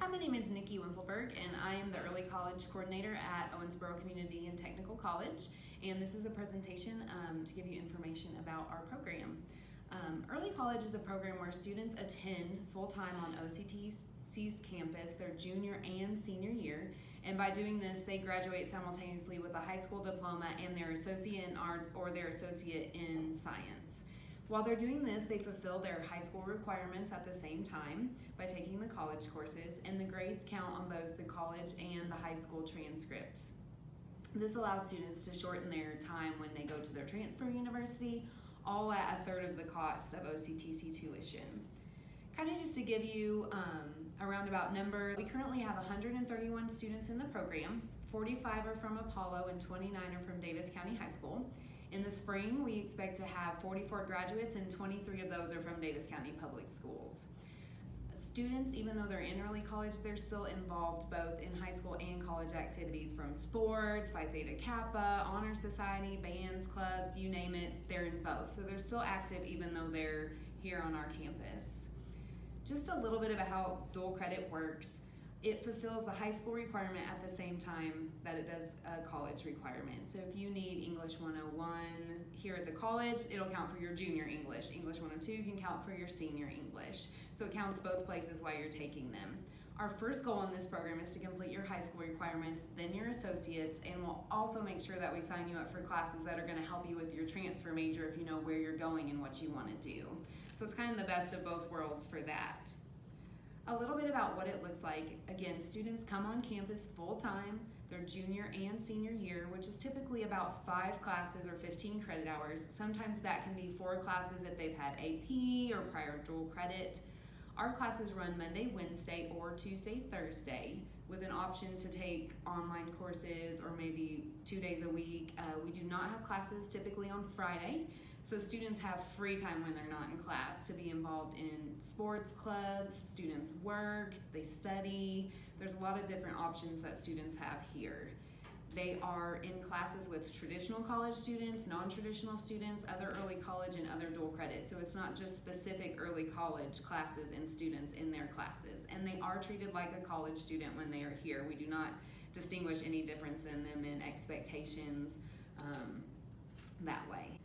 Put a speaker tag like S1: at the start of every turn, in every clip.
S1: Hi, my name is Nikki Wimpelberg, and I am the Early College Coordinator at Owensboro Community and Technical College. And this is a presentation to give you information about our program. Early College is a program where students attend full-time on OCTC's campus their junior and senior year. And by doing this, they graduate simultaneously with a high school diploma and their associate in arts or their associate in science. While they're doing this, they fulfill their high school requirements at the same time by taking the college courses, and the grades count on both the college and the high school transcripts. This allows students to shorten their time when they go to their transfer university, all at a third of the cost of OCTC tuition. Kind of just to give you a roundabout number, we currently have 131 students in the program. 45 are from Apollo and 29 are from Davis County High School. In the spring, we expect to have 44 graduates, and 23 of those are from Davis County Public Schools. Students, even though they're in early college, they're still involved both in high school and college activities, from sports, Phi Theta Kappa, Honor Society, bands, clubs, you name it, they're in both. So they're still active even though they're here on our campus. Just a little bit about how dual credit works. It fulfills the high school requirement at the same time that it does a college requirement. So if you need English 101 here at the college, it'll count for your junior English. English 102 can count for your senior English. So it counts both places while you're taking them. Our first goal in this program is to complete your high school requirements, then your associates, and we'll also make sure that we sign you up for classes that are going to help you with your transfer major if you know where you're going and what you want to do. So it's kind of the best of both worlds for that. A little bit about what it looks like. Again, students come on campus full-time their junior and senior year, which is typically about 5 classes or 15 credit hours. Sometimes that can be 4 classes if they've had AP or prior dual credit. Our classes run Monday, Wednesday, or Tuesday, Thursday, with an option to take online courses or maybe 2 days a week. We do not have classes typically on Friday. So students have free time when they're not in class to be involved in sports clubs, students work, they study. There's a lot of different options that students have here. They are in classes with traditional college students, non-traditional students, other early college, and other dual credit. So it's not just specific early college classes and students in their classes. And they are treated like a college student when they are here. We do not distinguish any difference in them in expectations that way.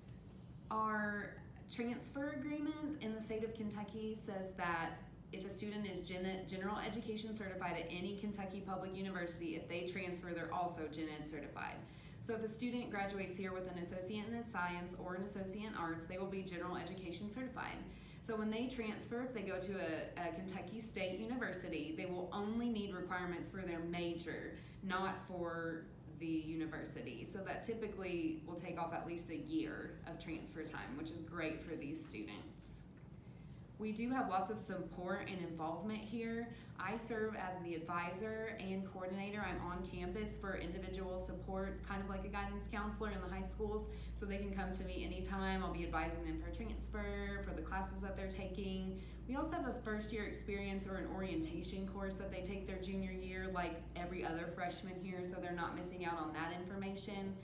S1: Our transfer agreement in the state of Kentucky says that if a student is general education certified at any Kentucky public university, if they transfer, they're also gen ed certified. So if a student graduates here with an associate in science or an associate in arts, they will be general education certified. So when they transfer, if they go to a Kentucky State University, they will only need requirements for their major, not for the university. So that typically will take off at least a year of transfer time, which is great for these students. We do have lots of support and involvement here. I serve as the advisor and coordinator. I'm on campus for individual support, kind of like a guidance counselor in the high schools, so they can come to me anytime. I'll be advising them for transfer, for the classes that they're taking. We also have a first year experience or an orientation course that they take their junior year, like every other freshman here, so they're not missing out on that information.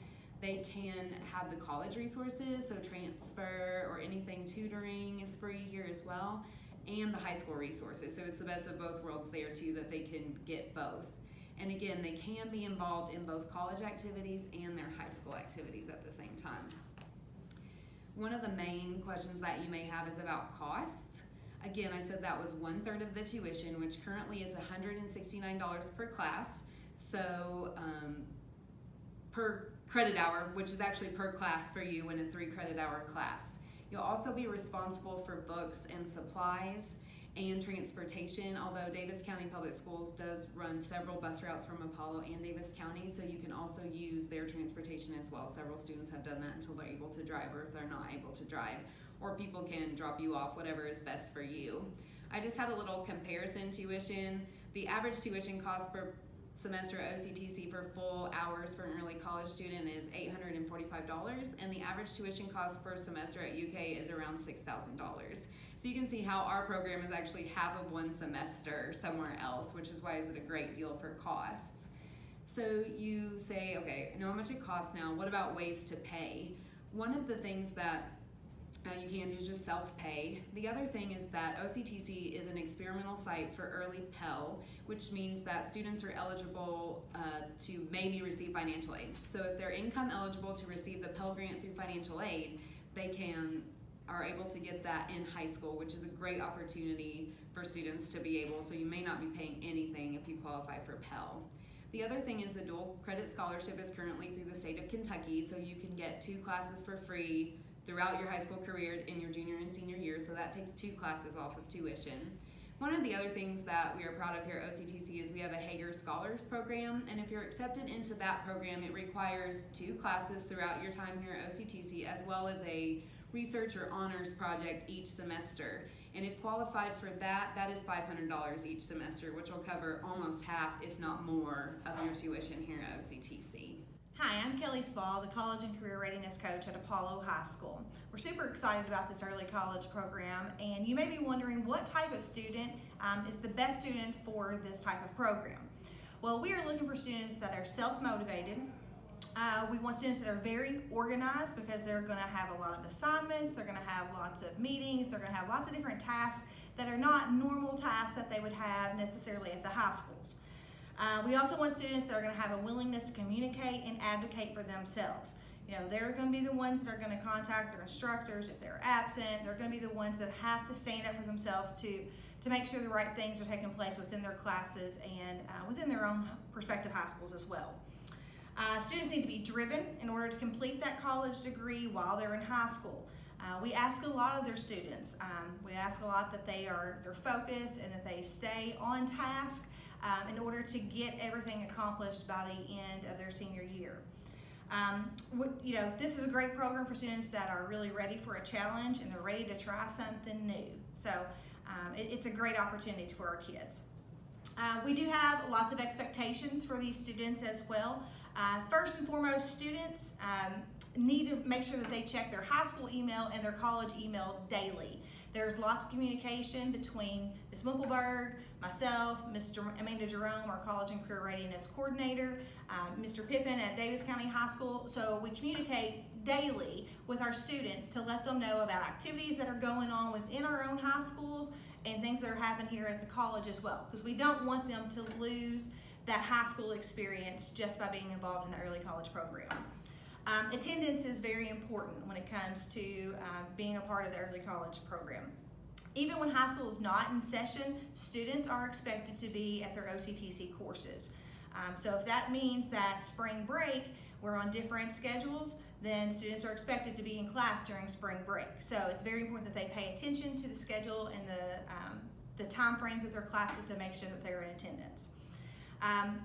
S1: They can have the college resources, so transfer or anything tutoring is free here as well, and the high school resources. So it's the best of both worlds there too, that they can get both. And again, they can be involved in both college activities and their high school activities at the same time. One of the main questions that you may have is about cost. Again, I said that was 1/3 of the tuition, which currently is $169 per class. So per credit hour, which is actually per class for you in a 3 credit hour class. You'll also be responsible for books and supplies and transportation, although Davis County Public Schools does run several bus routes from Apollo and Davis County, so you can also use their transportation as well. Several students have done that until they're able to drive, or if they're not able to drive, or people can drop you off, whatever is best for you. I just had a little comparison tuition. The average tuition cost per semester at OCTC for full hours for an early college student is $845, and the average tuition cost per semester at UK is around $6,000. So you can see how our program is actually half of one semester somewhere else, which is why it's a great deal for costs. So you say, okay, I know how much it costs now, what about ways to pay? One of the things that You can use just self-pay. The other thing is that OCTC is an experimental site for early Pell, which means that students are eligible to maybe receive financial aid. So if they're income eligible to receive the Pell Grant through financial aid, they are able to get that in high school, which is a great opportunity for students to be able, so you may not be paying anything if you qualify for Pell. The other thing is the dual credit scholarship is currently through the state of Kentucky, so you can get 2 classes for free throughout your high school career in your junior and senior year, so that takes 2 classes off of tuition. One of the other things that we are proud of here at OCTC is we have a Hager Scholars Program, and if you're accepted into that program, it requires 2 classes throughout your time here at OCTC, as well as a research or honors project each semester. And if qualified for that, that is $500 each semester, which will cover almost half, if not more, of your tuition here at OCTC.
S2: Hi, I'm Kelly Spall, the College and Career Readiness Coach at Apollo High School. We're super excited about this early college program, and you may be wondering what type of student is the best student for this type of program. Well, we are looking for students that are self-motivated. We want students that are very organized because they're going to have a lot of assignments, they're going to have lots of meetings, they're going to have lots of different tasks that are not normal tasks that they would have necessarily at the high schools. We also want students that are going to have a willingness to communicate and advocate for themselves. You know, they're going to be the ones that are going to contact their instructors if they're absent. They're going to be the ones that have to stand up for themselves to make sure the right things are taking place within their classes and within their own prospective high schools as well. Students need to be driven in order to complete that college degree while they're in high school. We ask a lot of their students. We ask a lot that they're focused and that they stay on task in order to get everything accomplished by the end of their senior year. You know, this is a great program for students that are really ready for a challenge and they're ready to try something new. So it's a great opportunity for our kids. We do have lots of expectations for these students as well. First and foremost, students need to make sure that they check their high school email and their college email daily. There's lots of communication between Ms. Wimpelberg, myself, Ms. Amanda Jerome, our College and Career Readiness Coordinator, Mr. Pippin at Davis County High School. So we communicate daily with our students to let them know about activities that are going on within our own high schools and things that are happening here at the college as well, because we don't want them to lose that high school experience just by being involved in the early college program. Attendance is very important when it comes to being a part of the early college program. Even when high school is not in session, students are expected to be at their OCTC courses. So if that means that spring break, we're on different schedules, then students are expected to be in class during spring break. So it's very important that they pay attention to the schedule and the time frames of their classes to make sure that they're in attendance.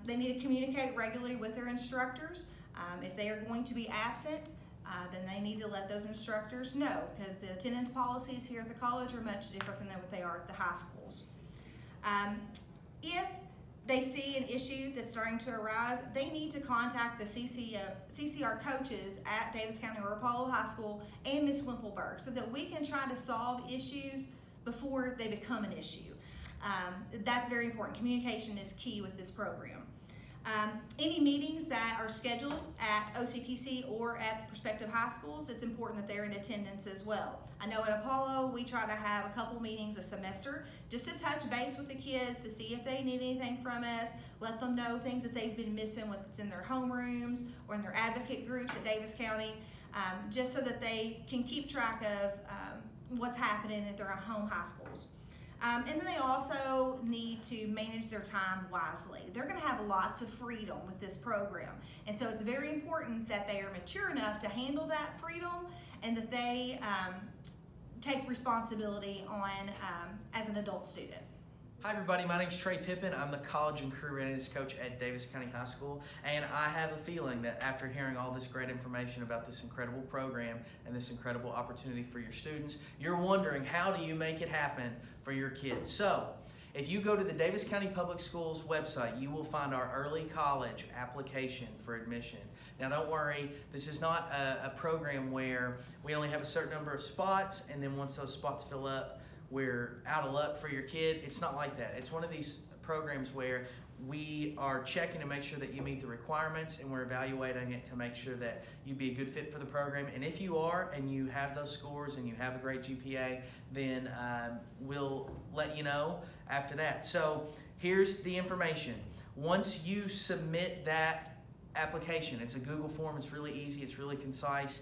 S2: They need to communicate regularly with their instructors. If they are going to be absent, then they need to let those instructors know, because the attendance policies here at the college are much different than what they are at the high schools. If they see an issue that's starting to arise, they need to contact the CCR coaches at Davis County or Apollo High School and Ms. Wimpelberg so that we can try to solve issues before they become an issue. That's very important. Communication is key with this program. Any meetings that are scheduled at OCTC or at the prospective high schools, it's important that they're in attendance as well. I know at Apollo, we try to have a couple meetings a semester just to touch base with the kids to see if they need anything from us, let them know things that they've been missing, whether it's in their homerooms or in their advocate groups at Davis County, just so that they can keep track of what's happening at their home high schools. And then they also need to manage their time wisely. They're going to have lots of freedom with this program. And so it's very important that they are mature enough to handle that freedom and that they take responsibility on as an adult student.
S3: Hi everybody, my name is Trey Pippin. I'm the College and Career Readiness Coach at Davis County High School, and I have a feeling that after hearing all this great information about this incredible program and this incredible opportunity for your students, you're wondering, how do you make it happen for your kids? So, if you go to the Davis County Public Schools website, you will find our early college application for admission. Now don't worry, this is not a program where we only have a certain number of spots, and then once those spots fill up, we're out of luck for your kid. It's not like that. It's one of these programs where we are checking to make sure that you meet the requirements, and we're evaluating it to make sure that you be a good fit for the program. And if you are, and you have those scores and you have a great GPA, then we'll let you know after that. So here's the information. Once you submit that application, it's a Google form, it's really easy, it's really concise.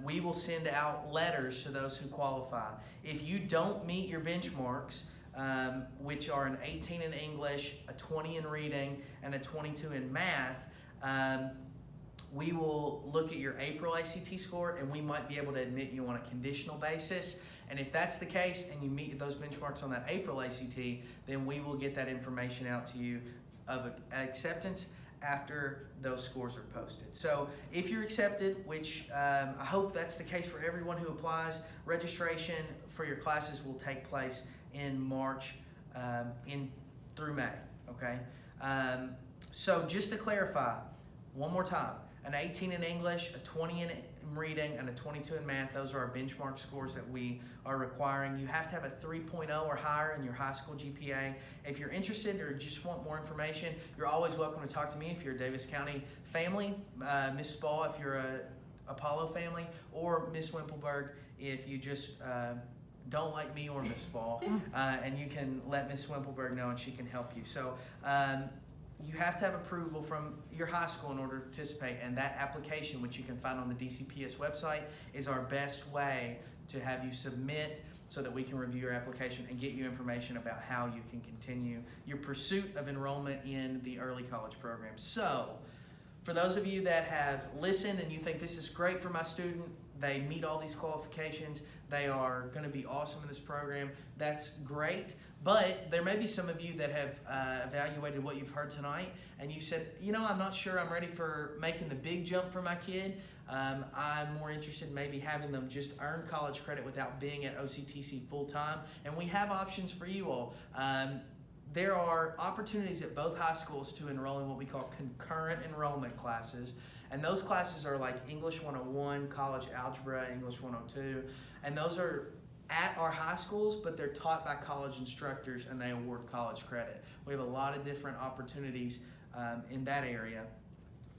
S3: We will send out letters to those who qualify. If you don't meet your benchmarks, which are an 18 in English, a 20 in reading, and a 22 in math, we will look at your April ACT score, and we might be able to admit you on a conditional basis. And if that's the case and you meet those benchmarks on that April ACT, then we will get that information out to you of acceptance after those scores are posted. So if you're accepted, which I hope that's the case for everyone who applies, registration for your classes will take place in March through May, okay? So just to clarify, one more time, an 18 in English, a 20 in reading, and a 22 in math, those are our benchmark scores that we are requiring. You have to have a 3.0 or higher in your high school GPA. If you're interested or just want more information, you're always welcome to talk to me if you're a Davis County family, Miss Spall if you're a Apollo family, or Miss Wimpelberg if you just don't like me or Miss Spall, and you can let Miss Wimpelberg know and she can help you. So you have to have approval from your high school in order to participate, and that application, which you can find on the DCPS website, is our best way to have you submit so that we can review your application and get you information about how you can continue your pursuit of enrollment in the early college program. So for those of you that have listened and you think this is great for my student, they meet all these qualifications, they are going to be awesome in this program, that's great. But there may be some of you that have evaluated what you've heard tonight, and you said, you know, I'm not sure I'm ready for making the big jump for my kid. I'm more interested in maybe having them just earn college credit without being at OCTC full time. And we have options for you all. There are opportunities at both high schools to enroll in what we call concurrent enrollment classes. And those classes are like English 101, College Algebra, English 102. And those are at our high schools, but they're taught by college instructors and they award college credit. We have a lot of different opportunities in that area.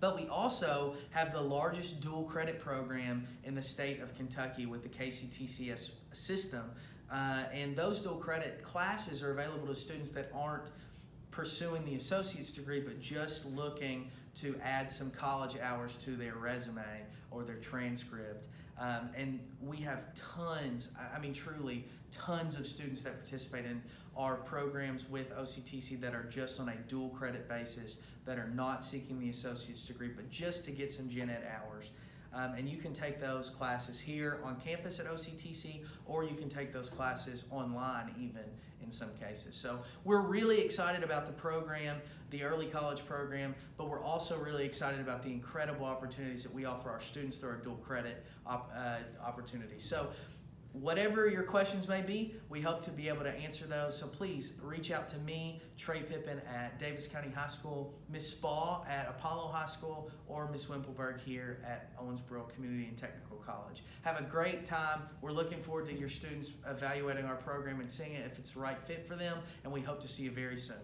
S3: But we also have the largest dual credit program in the state of Kentucky with the KCTCS system. And those dual credit classes are available to students that aren't pursuing the associate's degree, but just looking to add some college hours to their resume or their transcript. And we have tons, I mean truly tons of students that participate in our programs with OCTC that are just on a dual credit basis, that are not seeking the associate's degree, but just to get some gen ed hours. And you can take those classes here on campus at OCTC, or you can take those classes online even in some cases. So we're really excited about the program, the early college program, but we're also really excited about the incredible opportunities that we offer our students through our dual credit opportunities. So whatever your questions may be, we hope to be able to answer those. So please reach out to me, Trey Pippin at Davis County High School, Miss Spall at Apollo High School, or Miss Wimpelberg here at Owensboro Community and Technical College. Have a great time. We're looking forward to your students evaluating our program and seeing if it's the right fit for them, and we hope to see you very soon.